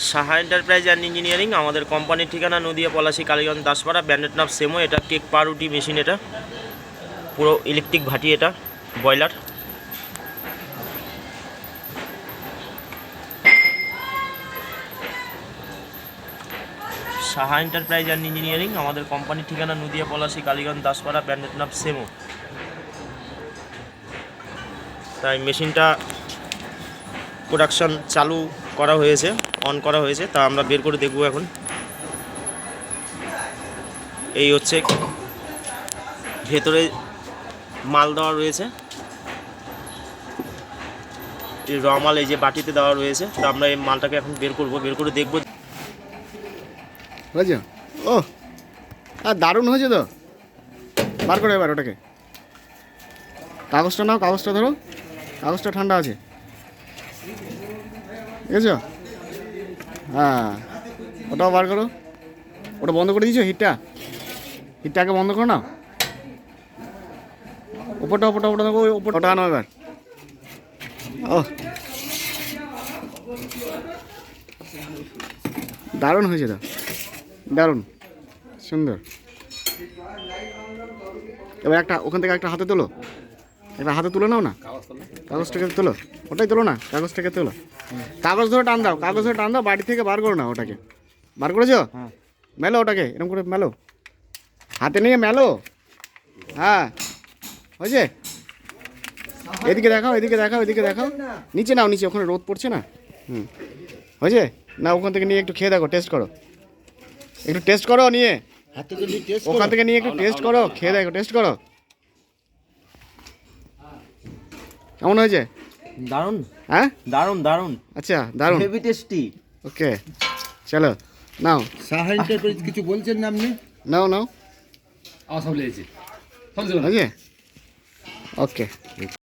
Saha enterprise and engineering, আমাদের কোম্পানির ঠিকানা নদিয়া পলাশী কালীগঞ্জ দাসপাড়া। ব্র্যান্ডেড নাম সেমো। এটা কেক পাউরুটি মেশিন, এটা পুরো ইলেকট্রিক ভাটি, এটা boiler. Saha enterprise and engineering, আমাদের কোম্পানির ঠিকানা নদিয়া পলাশী কালীগঞ্জ দাসপাড়া। ব্র্যান্ডেড নাম সেমো। তাই মেশিনটা প্রোডাকশন চালু করা হয়েছে, অন করা হয়েছে, তা আমরা বের করে দেখব এখন। এই হচ্ছে ভেতরে মাল দেওয়া রয়েছে, এই র মাল এই যে বাটিতে দেওয়া রয়েছে। তো আমরা এই মালটাকে এখন বের করব, বের করে দেখব। বুঝছো? ও আর দারুণ হয়েছে তো। বার করে এবার ওটাকে। কাগজটা নাও, কাগজটা ধরো, কাগজটা ঠান্ডা আছে, ঠিক আছে? হ্যাঁ, ওটাও বার করো। ওটা বন্ধ করে দিয়েছো? হিটটাকে বন্ধ করো না। ওপরটা ওপরটা ওপরটা দেখো, ওপরটা আনো এবার। ও দারুণ হয়েছে তো, দারুণ সুন্দর। এবার একটা ওখান থেকে একটা হাতে তোলো, একটা হাতে তুলে নাও না, কাগজটাকে তোলো, ওটাই তোলো না, কাগজটাকে তোলো। কাগজ ধরে টান দাও, কাগজ ধরে টান দাও, বাড়ি থেকে বার করো না ওটাকে। বার করেছো? মেলো ওটাকে, এরকম করে মেলো, হাতে নিয়ে মেলো। হ্যাঁ হয়েছে? এদিকে দেখাও, এদিকে দেখাও, এদিকে দেখাও। নিচে নাও, নিচে, ওখানে রোদ পড়ছে না। হয়েছে না? ওখান থেকে নিয়ে একটু খেয়ে দেখো, টেস্ট করো, একটু টেস্ট করো নিয়ে, ওখান থেকে নিয়ে একটু টেস্ট করো, খেয়ে দেখো, টেস্ট করো। কেমন হয়েছে? দারুণ। হ্যাঁ দারুণ দারুণ, আচ্ছা দারুণ, হেভি টেস্টি। ওকে চলো নাও। সাহা এন্টারপ্রাইজ কিছু বলছেন না আপনি? নাও নাও, সব লেগেছে, হয়েছে? ওকে।